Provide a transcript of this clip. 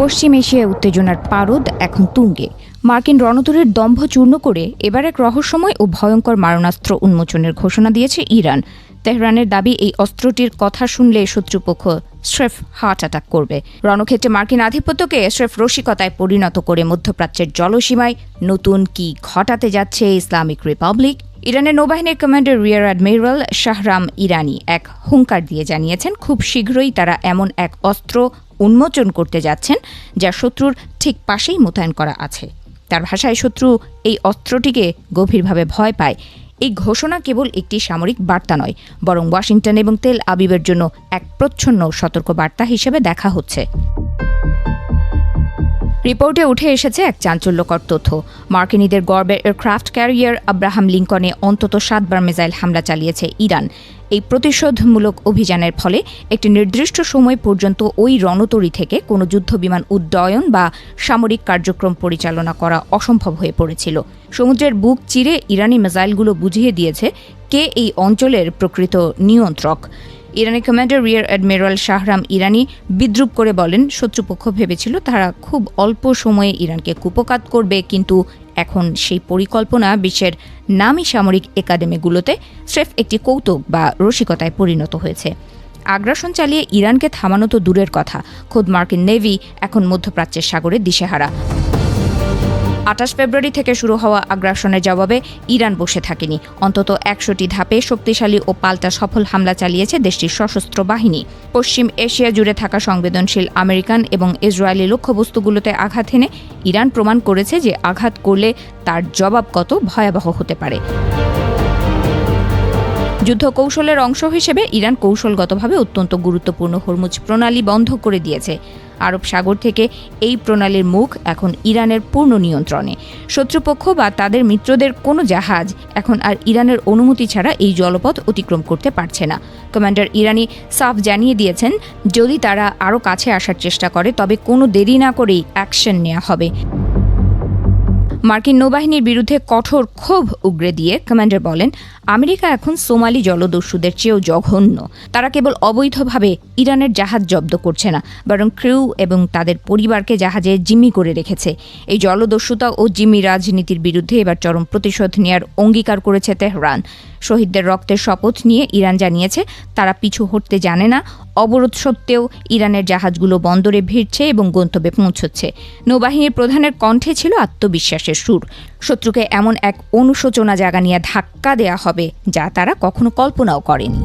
পশ্চিম এশিয়ায় উত্তেজনার পারদ এখন তুঙ্গে। মার্কিন রণতরীর দম্ভ চূর্ণ করে এবার এক রহস্যময় ও ভয়ঙ্কর মারণাস্ত্র উন্মোচনের ঘোষণা দিয়েছে ইরান। তেহরানের দাবি, এই অস্ত্রটির কথা শুনলে শত্রুপক্ষ স্রেফ হার্ট অ্যাটাক করবে। রণক্ষেত্রে মার্কিন আধিপত্যকে স্রেফ রসিকতায় পরিণত করে মধ্যপ্রাচ্যের জলসীমায় নতুন কি ঘটাতে যাচ্ছে ইসলামিক রিপাবলিক। ইরানের নৌবাহিনীর কমান্ডার রিয়ার অ্যাডমিরাল শাহরাম ইরানি এক হুঙ্কার দিয়ে জানিয়েছেন, খুব শীঘ্রই তারা এমন এক অস্ত্র উন্মোচন করতে যাচ্ছেন যা শত্রুর ঠিক পাশেই মোতায়েন করা আছে। তার ভাষায়, শত্রু এই অস্ত্রটিকে গভীরভাবে ভয় পায়। এই ঘোষণা কেবল একটি সামরিক বার্তা নয়, বরং ওয়াশিংটন এবং তেল আবিবের জন্য এক প্রচ্ছন্ন সতর্ক বার্তা হিসেবে দেখা হচ্ছে। রিপোর্টে উঠে এসেছে এক চাঞ্চল্যকর তথ্য। মার্কিনীদের গর্বের এয়ারক্রাফট ক্যারিয়ার আব্রাহাম লিঙ্কনে অন্তত 7 বার মিসাইল হামলা চালিয়েছে ইরান। এই প্রতিশোধমূলক অভিযানের ফলে একটি নির্দিষ্ট সময় পর্যন্ত ওই রণতরী থেকে কোনো যুদ্ধবিমান উড্ডয়ন বা সামরিক কার্যক্রম পরিচালনা করা অসম্ভব হয়ে পড়েছিল। সমুদ্রের বুক চিরে ইরানি মিসাইলগুলো বুঝিয়ে দিয়েছে কে এই অঞ্চলের প্রকৃত নিয়ন্ত্রক। ইরানি কমান্ডার রিয়ার অ্যাডমিরাল শাহরাম ইরানি বিদ্রূপ করে বলেন, শত্রুপক্ষ ভেবেছিল তারা খুব অল্প সময়ে ইরানকে কুপকাত করবে, কিন্তু এখন সেই পরিকল্পনা বিশ্বের নামী সামরিক একাডেমিগুলোতে স্রেফ একটি কৌতুক বা রসিকতায় পরিণত হয়েছে। আগ্রাসন চালিয়ে ইরানকে থামানো তো দূরের কথা, খোদ মার্কিন নেভি এখন মধ্যপ্রাচ্যের সাগরে দিশেহারা। 28 ফেব্রুয়ারি থেকে শুরু হওয়া আগ্রাসনের জবাবে ইরান বসে থাকেনি। অন্তত 100টি ধাপে শক্তিশালী ও পাল্টা সফল হামলা চালিয়েছে দেশটির সশস্ত্র বাহিনী। পশ্চিম এশিয়া জুড়ে থাকা সংবেদনশীল আমেরিকান এবং ইসরায়েলি লক্ষ্যবস্তুগুলোতে আঘাত হেনে ইরান প্রমাণ করেছে যে আঘাত করলে তার জবাব কত ভয়াবহ হতে পারে। যুদ্ধ কৌশলের অংশ হিসেবে ইরান কৌশলগতভাবে অত্যন্ত গুরুত্বপূর্ণ হরমুজ প্রণালী বন্ধ করে দিয়েছে। আরব সাগর থেকে এই প্রণালীর মুখ এখন ইরানের পূর্ণ নিয়ন্ত্রণে। শত্রুপক্ষ বা তাদের মিত্রদের কোনো জাহাজ এখন আর ইরানের অনুমতি ছাড়া এই জলপথ অতিক্রম করতে পারছে না। কমান্ডার ইরানি সাফ জানিয়ে দিয়েছেন, যদি তারা আরও কাছে আসার চেষ্টা করে তবে কোনো দেরি না করেই অ্যাকশন নেওয়া হবে। মার্কিন নৌবাহিনীর বিরুদ্ধে কঠোর ক্ষোভ উগরে দিয়ে কমান্ডার বলেন, আমেরিকা এখন সোমালি জলদস্যুদের চেয়েও জঘন্য। তারা কেবল অবৈধভাবে ইরানের জাহাজ জব্দ করছে না, বরং ক্রিউ এবং তাদের পরিবারকে জাহাজে জিম্মি করে রেখেছে। এই জলদস্যুতা ও জিম্মি রাজনীতির বিরুদ্ধে এবার চরম প্রতিশোধ নেওয়ার অঙ্গীকার করেছে তেহরান। শহীদদের রক্তের শপথ নিয়ে ইরান জানিয়েছে, তারা পিছু হটতে জানে না। অবরোধ সত্ত্বেও ইরানের জাহাজগুলো বন্দরে ভিড়ছে এবং গন্তব্যে পৌঁছচ্ছে। নৌবাহিনীর প্রধানের কণ্ঠে ছিল আত্মবিশ্বাসের সুর। শত্রুকে এমন এক অনুশোচনা জাগানিয়া ধাক্কা দেয়া হবে যা তারা কখনো কল্পনাও করেনি।